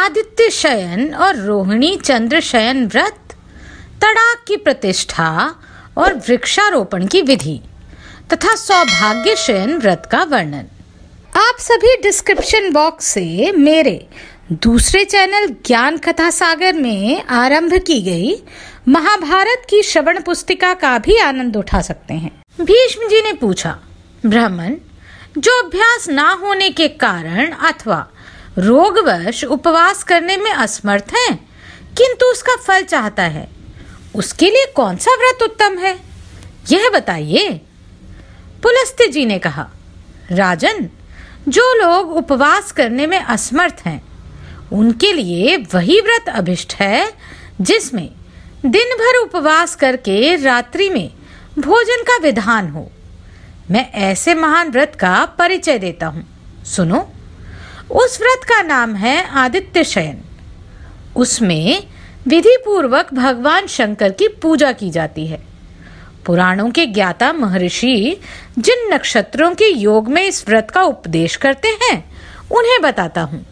आदित्य शयन और रोहिणी चंद्र शयन व्रत, तड़ाक की प्रतिष्ठा और वृक्षारोपण की विधि तथा सौभाग्य शयन व्रत का वर्णन। आप सभी डिस्क्रिप्शन बॉक्स से मेरे दूसरे चैनल ज्ञान कथा सागर में आरंभ की गई महाभारत की श्रवण पुस्तिका का भी आनंद उठा सकते हैं। भीष्म जी ने पूछा, ब्राह्मण जो अभ्यास ना होने के कारण अथवा रोगवश उपवास करने में असमर्थ है किंतु उसका फल चाहता है, उसके लिए कौन सा व्रत उत्तम है, यह बताइए। पुलस्त्य जी ने कहा, राजन, जो लोग उपवास करने में असमर्थ हैं उनके लिए वही व्रत अभिष्ट है जिसमें दिन भर उपवास करके रात्रि में भोजन का विधान हो। मैं ऐसे महान व्रत का परिचय देता हूँ, सुनो। उस व्रत का नाम है आदित्य शयन। उसमें विधि पूर्वक भगवान शंकर की पूजा की जाती है। पुराणों के ज्ञाता महर्षि जिन नक्षत्रों के योग में इस व्रत का उपदेश करते हैं उन्हें बताता हूँ।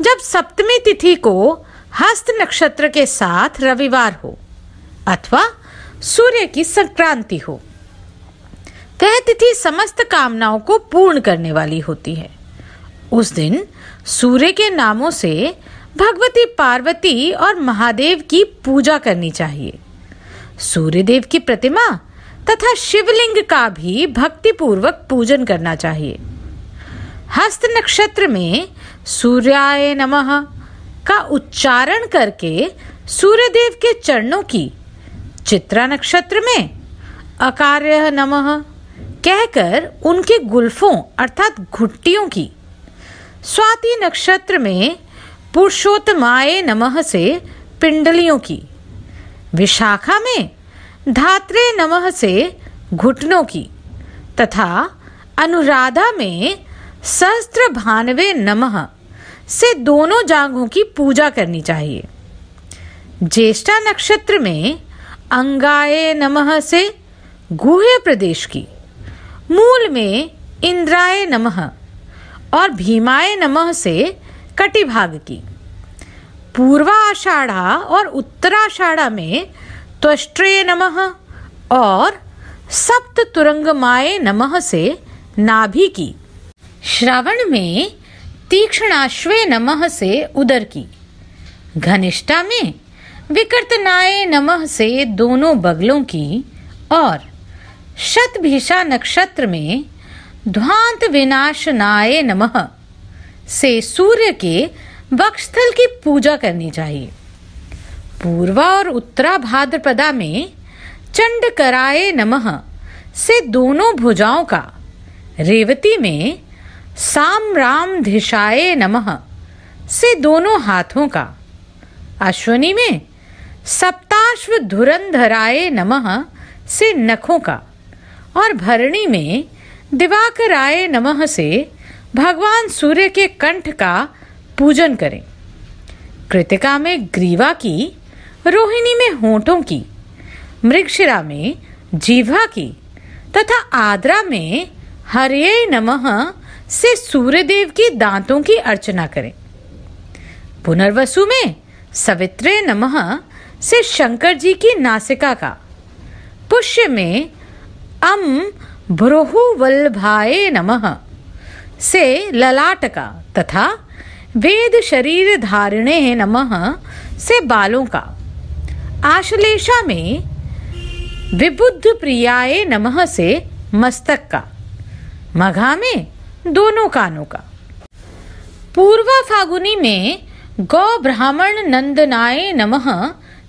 जब सप्तमी तिथि को हस्त नक्षत्र के साथ रविवार हो अथवा सूर्य की संक्रांति हो, वह तिथि समस्त कामनाओं को पूर्ण करने वाली होती है। उस दिन सूर्य के नामों से भगवती पार्वती और महादेव की पूजा करनी चाहिए। सूर्यदेव की प्रतिमा तथा शिवलिंग का भी भक्ति पूर्वक पूजन करना चाहिए। हस्त नक्षत्र में सूर्याय नमः का उच्चारण करके सूर्यदेव के चरणों की, चित्रा नक्षत्र में अकार्यः नमः कहकर उनके गुल्फों अर्थात घुट्टियों की, स्वाति नक्षत्र में पुरुषोत्तमाय नमः से पिंडलियों की, विशाखा में धात्रे नमः से घुटनों की तथा अनुराधा में सहस्त्र भानवे नमः से दोनों जांघों की पूजा करनी चाहिए। ज्येष्ठा नक्षत्र में अंगाय नमः से गुह्य प्रदेश की, मूल में इंद्राय नमः और भीमाय नमः से कटिभाग की, पूर्वाषाढ़ा और उत्तराषाढ़ा में त्वष्ट्रे नमः और सप्त तुरंगमाय नमः से नाभि की, श्रावण में तीक्ष्णाश्वे नमः से उदर की, घनिष्ठा में विकर्तनाय नमः से दोनों बगलों की और शतभिषा नक्षत्र में ध्वांत विनाशनाय नमः से सूर्य के वक्षस्थल की पूजा करनी चाहिए। पूर्वा और उत्तरा भाद्रपदा में चंडकराय नमः से दोनों भुजाओं का, रेवती में साम्रामधिषाय नमः से दोनों हाथों का, अश्वनी में सप्ताश्व धुरंधराय नमः से नखों का और भरणी में दिवाकराय नमः से भगवान सूर्य के कंठ का पूजन करें। कृतिका में ग्रीवा की, रोहिणी में होठों की, मृगशिरा में जीवा की तथा आद्रा में हर्ये नमः से सूर्यदेव के दांतों की अर्चना करें। पुनर्वसु में सवित्रे नमः से शंकर जी की नासिका का, पुष्य में भ्रुवल्लभाय नमः से ललाट का तथा वेद शरीर धारिणे नमः से बालों का, आश्लेषा में विबुद्ध प्रियाय नमः से मस्तक का, मघा में दोनों कानों का, पूर्वा फागुनी में गौ ब्राह्मण नंदनाय नमः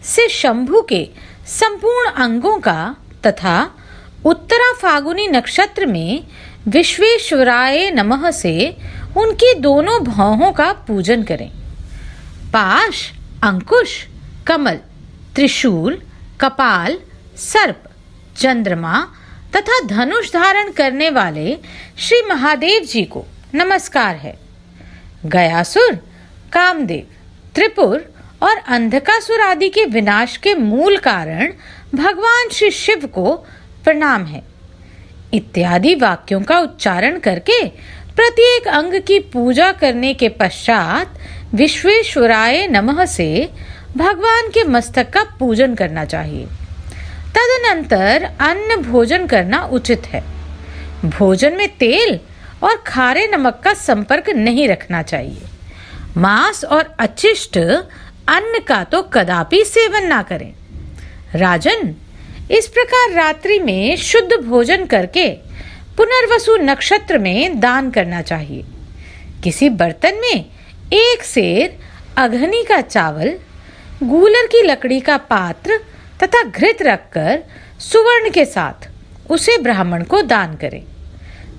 से शंभु के संपूर्ण अंगों का तथा उत्तरा फागुनी नक्षत्र में विश्वेश्वराय नमः से उनकी दोनों भौहों का पूजन करें। पाश, अंकुश, कमल, त्रिशूल, कपाल, सर्प, चंद्रमा तथा धनुष धारण करने वाले श्री महादेव जी को नमस्कार है। गयासुर, कामदेव, त्रिपुर और अंधकासुर आदि के विनाश के मूल कारण भगवान श्री शिव को प्रणाम है। इत्यादि वाक्यों का उच्चारण करके प्रत्येक अंग की पूजा करने के पश्चात विश्वेश्वराय नमः से भगवान के मस्तक का पूजन करना चाहिए। तदनंतर अन्न भोजन करना उचित है। भोजन में तेल और खारे नमक का संपर्क नहीं रखना चाहिए। मांस और अचिष्ट अन्न का तो कदापि सेवन ना करें। राजन, इस प्रकार रात्रि में शुद्ध भोजन करके पुनर्वसु नक्षत्र में दान करना चाहिए। किसी बर्तन में 1 सेर अघनी का चावल, गूलर की लकड़ी का पात्र तथा घृत रखकर सुवर्ण के साथ उसे ब्राह्मण को दान करें।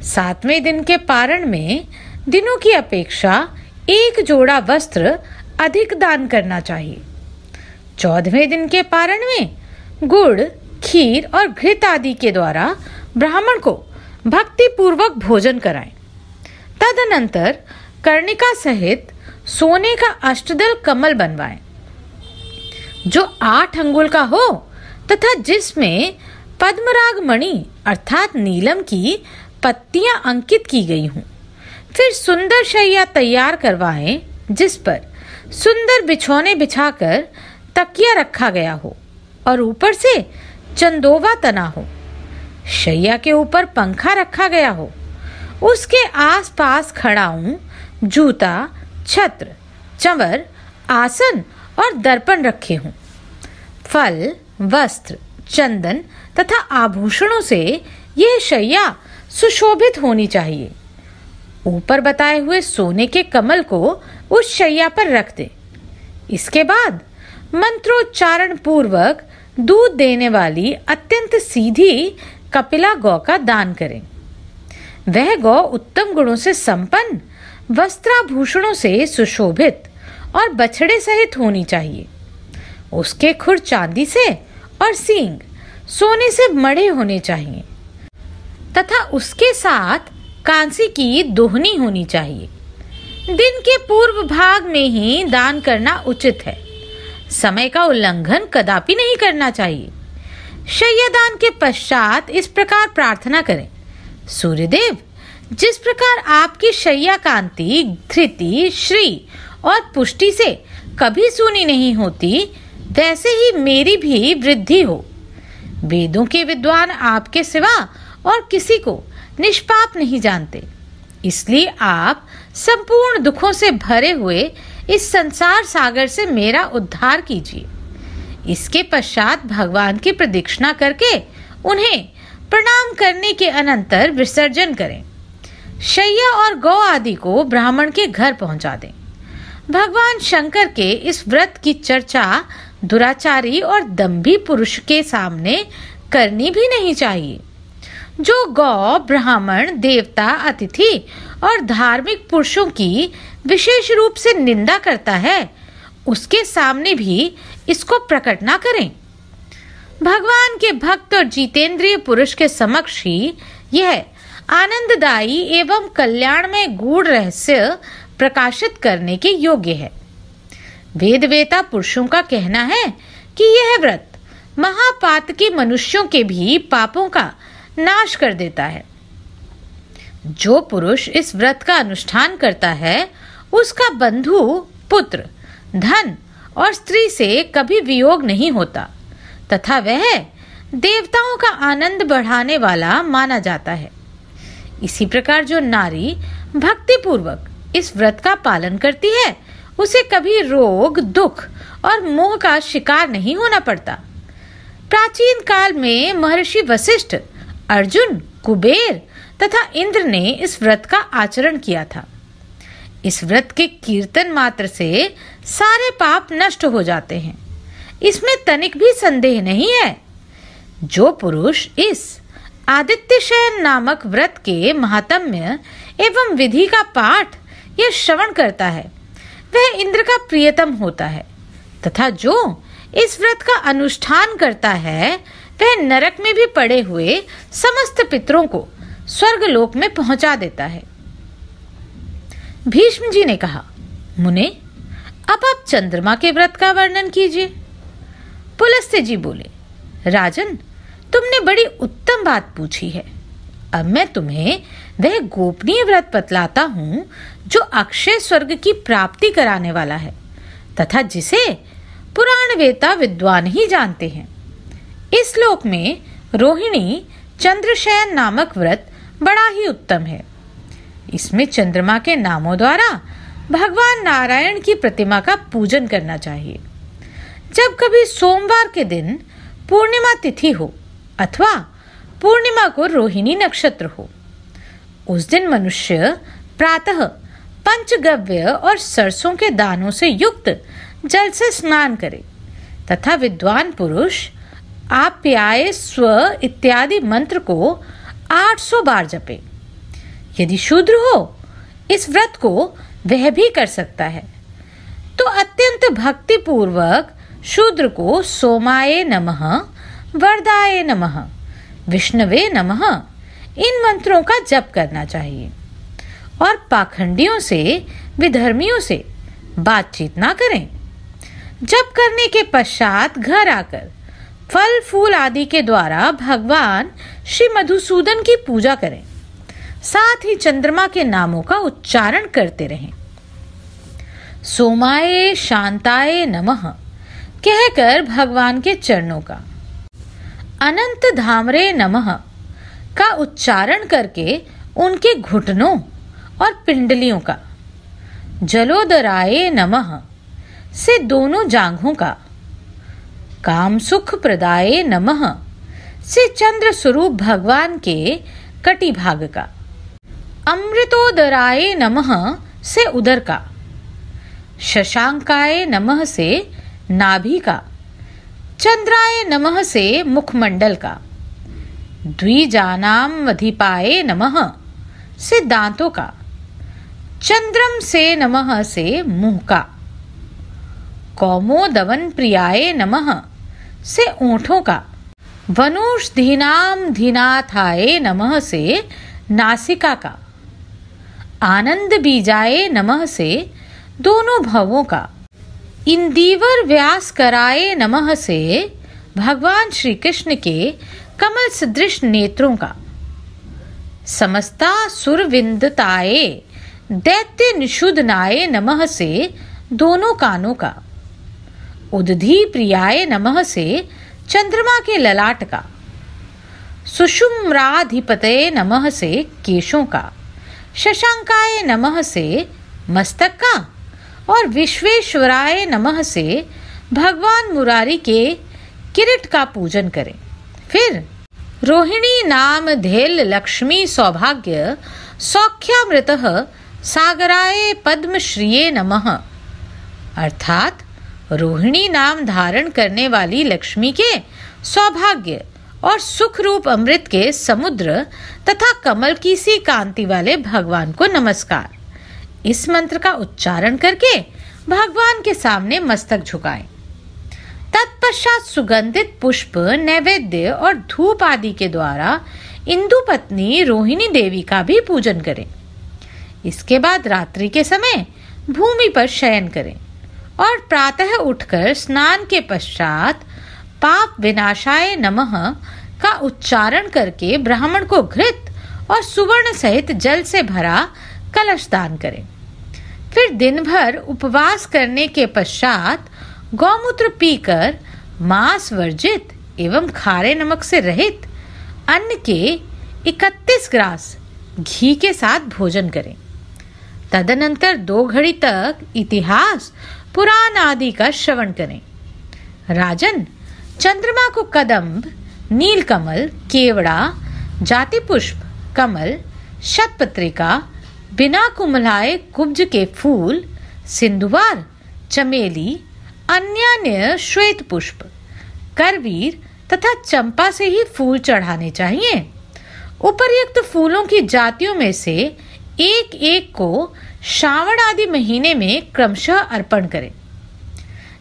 7वें दिन के पारण में दिनों की अपेक्षा 1 जोड़ा वस्त्र अधिक दान करना चाहिए। 14वें दिन के पारण में गुड़, खीर और घृत आदि के द्वारा ब्राह्मण को भक्ति पूर्वक भोजन कराएं। तदनंतर कर्णिका सहित सोने का अष्टदल कमल बनवाएं, जो 8 अंगुल का हो तथा जिसमें पद्मराग मणि अर्थात नीलम की पत्तियां अंकित की गई हों। फिर सुंदर शैया तैयार करवाएं, जिस पर सुंदर बिछौने बिछाकर तकिया रखा गया हो और ऊपर से चंदोवा तना हो। शैया के ऊपर पंखा रखा गया हो। उसके आसपास खड़ाऊं, जूता, छत्र, चंवर, आसन और दर्पण रखे हों। फल, वस्त्र, चंदन तथा आभूषणों से यह शैया सुशोभित होनी चाहिए। ऊपर बताए हुए सोने के कमल को उस शैया पर रख दे। इसके बाद मंत्रोच्चारण पूर्वक दूध देने वाली अत्यंत सीधी कपिला गौ का दान करें। वह गौ उत्तम गुणों से संपन्न, वस्त्राभूषणों से सुशोभित और बछड़े सहित होनी चाहिए। उसके खुर चांदी से और सींग सोने से मढ़े होने चाहिए तथा उसके साथ कांसी की दोहनी होनी चाहिए। दिन के पूर्व भाग में ही दान करना उचित है। समय का उल्लंघन कदापि नहीं करना चाहिए। शय्यादान के पश्चात इस प्रकार प्रार्थना करें: सूर्यदेव, जिस प्रकार आपकी शैया कांति, धृति, श्री और पुष्टि से कभी सूनी नहीं होती, वैसे ही मेरी भी वृद्धि हो। वेदों के विद्वान आपके सिवा और किसी को निष्पाप नहीं जानते, इसलिए आप संपूर्ण दुखों से भरे हुए इस संसार सागर से मेरा उद्धार कीजिए। इसके पश्चात भगवान की प्रदक्षिणा करके उन्हें प्रणाम करने के अनंतर विसर्जन करें। शैया और गौ आदि को ब्राह्मण के घर पहुंचा दें। भगवान शंकर के इस व्रत की चर्चा दुराचारी और दंभी पुरुष के सामने करनी भी नहीं चाहिए। जो गौ, ब्राह्मण, देवता, अतिथि और धार्मिक पुरुषों की विशेष रूप से निंदा करता है, उसके सामने भी इसको प्रकट ना करें। भगवान के भक्त और जितेंद्रिय पुरुष के समक्ष ही यह आनंददायी एवं कल्याणमय गूढ़ रहस्य प्रकाशित करने के योग्य है। वेदवेता पुरुषों का कहना है कि यह व्रत महापातकी मनुष्यों के भी पापों का नाश कर देता है। जो पुरुष इस व्रत का अनुष्ठान करता है, उसका बंधु, पुत्र, धन और स्त्री से कभी वियोग नहीं होता तथा वह देवताओं का आनंद बढ़ाने वाला माना जाता है। इसी प्रकार जो नारी भक्ति पूर्वक इस व्रत का पालन करती है, उसे कभी रोग, दुख और मोह का शिकार नहीं होना पड़ता। प्राचीन काल में महर्षि वशिष्ठ, अर्जुन, कुबेर तथा इंद्र ने इस व्रत का आचरण किया था। इस व्रत के कीर्तन मात्र से सारे पाप नष्ट हो जाते हैं, इसमें तनिक भी संदेह नहीं है। जो पुरुष इस आदित्य शयन नामक व्रत के महात्म्य एवं विधि का पाठ या श्रवण करता है, वह इंद्र का प्रियतम होता है तथा जो इस व्रत का अनुष्ठान करता है, वह नरक में भी पड़े हुए समस्त पितरों को स्वर्गलोक में पहुंचा देता है। भीष्म जी ने कहा, मुने, अब आप चंद्रमा के व्रत का वर्णन कीजिए। पुलस्त्य जी बोले, राजन, तुमने बड़ी उत्तम बात पूछी है। अब मैं तुम्हें वह गोपनीय व्रत बतलाता हूँ जो अक्षय स्वर्ग की प्राप्ति कराने वाला है तथा जिसे पुराण वेता विद्वान ही जानते हैं। इस श्लोक में रोहिणी चंद्रशयन नामक व्रत बड़ा ही उत्तम है। इसमें चंद्रमा के नामों द्वारा भगवान नारायण की प्रतिमा का पूजन करना चाहिए। जब कभी सोमवार के दिन पूर्णिमा तिथि हो अथवा पूर्णिमा को रोहिणी नक्षत्र हो, उस दिन मनुष्य प्रातः पंचगव्य और सरसों के दानों से युक्त जल से स्नान करे तथा विद्वान पुरुष आप्याय स्व इत्यादि मंत्र को 800 बार जपे। यदि शूद्र हो इस व्रत को वह भी कर सकता है, तो अत्यंत भक्ति पूर्वक शूद्र को सोमाय नमः, वरदाय नमः, विष्णवे नमः इन मंत्रों का जप करना चाहिए और पाखंडियों से विधर्मियों से बातचीत ना करें। जप करने के पश्चात घर आकर फल फूल आदि के द्वारा भगवान श्री मधुसूदन की पूजा करें। साथ ही चंद्रमा के नामों का उच्चारण करते रहें। सोमाय शांताय नमः कहकर भगवान के चरणों का, अनंत धामरे नमः का उच्चारण करके उनके घुटनों और पिंडलियों का, जलोदराय नमः से दोनों जांघों का, काम सुख प्रदाय नमः से चंद्र स्वरूप भगवान के कटी भाग का, अमृतोदराय नमः से उदर का, शशांकाय नमः से नाभि का, चंद्राय नमः से मुखमंडल का, द्विजानाम अधिपाय नमः से दांतों का, चंद्रम से नमः से मुंह का, कौमोदवन प्रियाय नमः से ओंठों का, वनौषधीनाम धीनाथाय नमः से नासिका का, आनंद बीजाय नमः से दोनों भवों का, इंदीवर व्यास कराय नमः से भगवान श्री कृष्ण के कमल सदृश नेत्रों का, समस्ता सुरविंदताय दैत्य निषुधनाय नमः से दोनों कानों का, उदधी प्रियाय नमः से चंद्रमा के ललाट का, सुषुम्राधिपतये नमः से केशों का, शशांकाय नमः से मस्तक का और विश्वेश्वराय नमः से भगवान मुरारी के किरीट का पूजन करें। फिर रोहिणी नाम धेल लक्ष्मी सौभाग्य सौख्यामृतः सागराय पद्मश्रिये नमः अर्थात रोहिणी नाम धारण करने वाली लक्ष्मी के सौभाग्य और सुख रूप अमृत के समुद्र तथा कमल की सी कांति वाले भगवान को नमस्कार। इस मंत्र का उच्चारण करके भगवान के सामने मस्तक झुकाएं। तत्पश्चात सुगंधित पुष्प नैवेद्य और धूप आदि के द्वारा इंदु पत्नी रोहिणी देवी का भी पूजन करें। इसके बाद रात्रि के समय भूमि पर शयन करें और प्रातः उठकर स्नान के पश्चात पाप विनाशाय नमः का उच्चारण करके ब्राह्मण को घृत और सुवर्ण सहित जल से भरा कलश दान करें। फिर दिन भर उपवास करने के पश्चात गौमूत्र पीकर मांस वर्जित एवं खारे नमक से रहित अन्न के 31 ग्रास घी के साथ भोजन करें। तदनंतर 2 घड़ी तक इतिहास पुराण आदि का श्रवण करें। राजन, चंद्रमा को कदम्ब, नीलकमल, केवड़ा, जाति पुष्प, कमल, शतपत्रिका, बिना कुमलाए कुब्ज के फूल, सिंधुवार, चमेली, अन्य श्वेत पुष्प, करवीर तथा चंपा से ही फूल चढ़ाने चाहिए। उपर्युक्त फूलों की जातियों में से एक एक को श्रावण आदि महीने में क्रमशः अर्पण करें।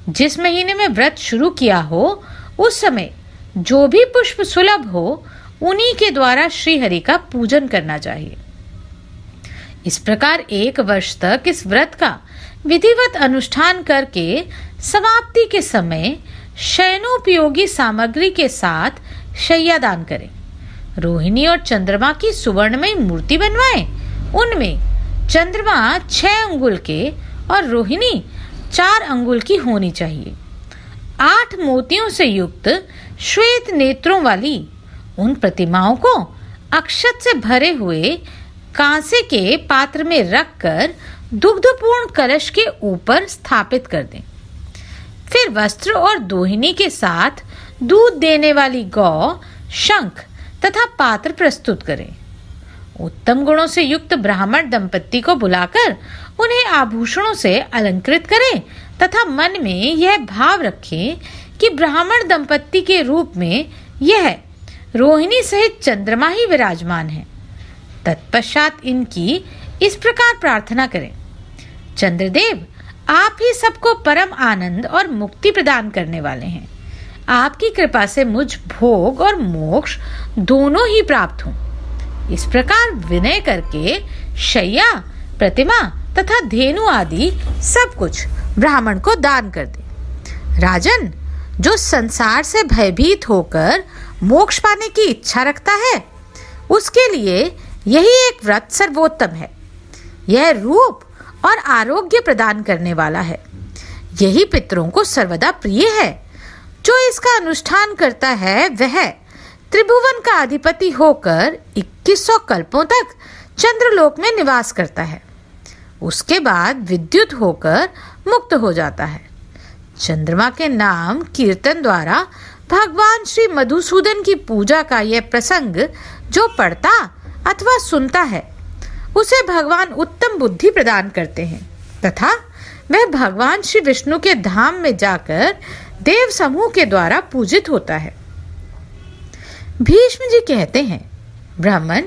जिस महीने में व्रत शुरू किया हो उस समय जो भी पुष्प सुलभ हो उन्हीं के द्वारा श्री हरि का पूजन करना चाहिए। इस प्रकार 1 वर्ष तक इस व्रत का विधिवत अनुष्ठान करके समाप्ति के समय शयनोपयोगी सामग्री के साथ शय्यादान करें। रोहिणी और चंद्रमा की सुवर्णमयी मूर्ति बनवाएं। उनमें चंद्रमा 6 अंगुल के और रोहिणी 4 अंगुल की होनी चाहिए। 8 मोतियों से युक्त श्वेत नेत्रों वाली उन प्रतिमाओं को अक्षत से भरे हुए कांसे के पात्र में रखकर दुग्धपूर्ण कलश के ऊपर स्थापित कर दें। फिर वस्त्र और दोहिनी के साथ दूध देने वाली गौ, शंख तथा पात्र प्रस्तुत करें। उत्तम गुणों से युक्त ब्राह्मण दंपत्ति को बुलाकर उन्हें आभूषणों से अलंकृत करें तथा मन में यह भाव रखें कि ब्राह्मण दंपत्ति के रूप में यह रोहिणी सहित चंद्रमा ही विराजमान है। तत्पश्चात इनकी इस प्रकार प्रार्थना करें: चंद्रदेव, आप ही सबको परम आनंद और मुक्ति प्रदान करने वाले हैं। आपकी कृपा से मुझ भोग और मोक्ष दोनों ही प्राप्त हों। इस प्रकार विनय करके शैया, प्रतिमा तथा धेनु आदि सब कुछ ब्राह्मण को दान कर दे। राजन, जो संसार से भयभीत होकर मोक्ष पाने की इच्छा रखता है, उसके लिए यही एक व्रत सर्वोत्तम है। यह रूप और आरोग्य प्रदान करने वाला है। यही पितरों को सर्वदा प्रिय है। जो इसका अनुष्ठान करता है वह त्रिभुवन का अधिपति होकर 2100 कल्पों तक चंद्रलोक में निवास करता है। उसके बाद विद्युत होकर मुक्त हो जाता है। चंद्रमा के नाम कीर्तन द्वारा भगवान श्री मधुसूदन की पूजा का यह प्रसंग जो पढ़ता अथवा सुनता है, उसे भगवान उत्तम बुद्धि प्रदान करते हैं तथा वह भगवान श्री विष्णु के धाम में जाकर देव समूह के द्वारा पूजित होता है। भीष्म जी कहते हैं: ब्राह्मण,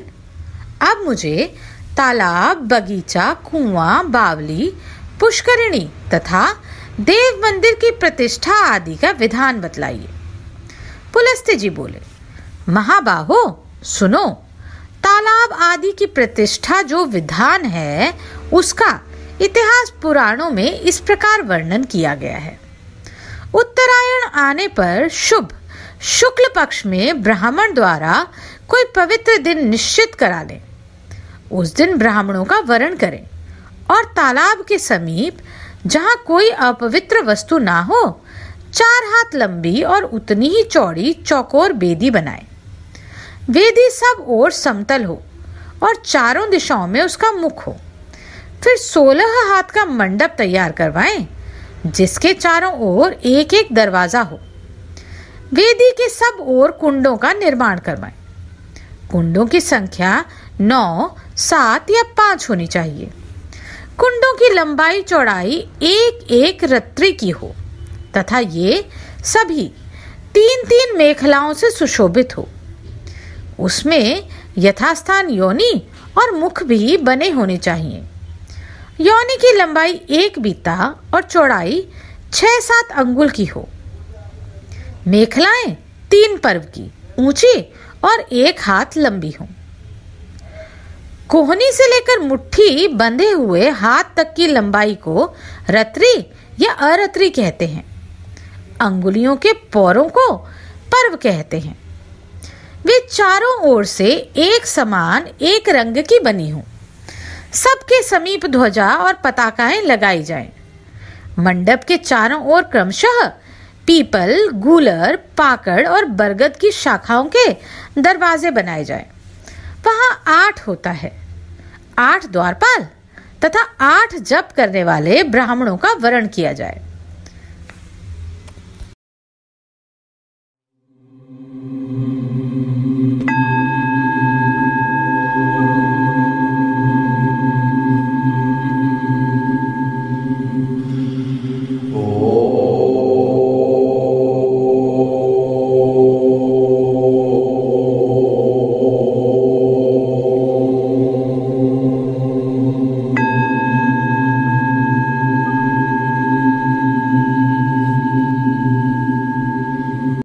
अब मुझे तालाब, बगीचा, कुआं, बावली, पुष्करिणी तथा देव मंदिर की प्रतिष्ठा आदि का विधान बतलाइए। पुलस्त्य जी बोले: महाबाहो, सुनो। तालाब आदि की प्रतिष्ठा जो विधान है, उसका इतिहास पुराणों में इस प्रकार वर्णन किया गया है। उत्तरायण आने पर शुभ शुक्ल पक्ष में ब्राह्मण द्वारा कोई पवित्र दिन निश्चित करा लें। उस दिन ब्राह्मणों का वरण करें और तालाब के समीप, जहां कोई अपवित्र वस्तु ना हो, 4 हाथ लंबी और उतनी ही चौड़ी चौकोर बेदी बनाएं। वेदी सब ओर समतल हो और चारों दिशाओं में उसका मुख हो। फिर 16 हाथ का मंडप तैयार करवाएं, जिसके चारों ओर एक एक दरवाजा हो। वेदी के सब ओर कुंडों का निर्माण करवाएं। कुंडों की संख्या 9, 7 या 5 होनी चाहिए। कुंडों की लंबाई चौड़ाई 1-1 रत्ती की हो तथा ये सभी 3-3 मेखलाओं से सुशोभित हो। उसमें यथास्थान योनि और मुख भी बने होने चाहिए। योनि की लंबाई 1 बीता और चौड़ाई 6-7 अंगुल की हो। मेखलाएं 3 पर्व की, ऊंची और 1 हाथ लंबी हों। कोहनी से लेकर मुट्ठी बंधे हुए हाथ तक की लंबाई को रत्री या अरत्री कहते हैं। अंगुलियों के पौरों को पर्व कहते हैं। वे चारों ओर से एक समान एक रंग की बनी हों। सबके समीप ध्वजा और पताकाएं लगाई जाएं। मंडप के चारों ओर क्रमशः पीपल, गूलर, पाकड़ और बरगद की शाखाओं के दरवाजे बनाए जाएं। वहां 8 होता है। 8 द्वारपाल तथा 8 जप करने वाले ब्राह्मणों का वरण किया जाए।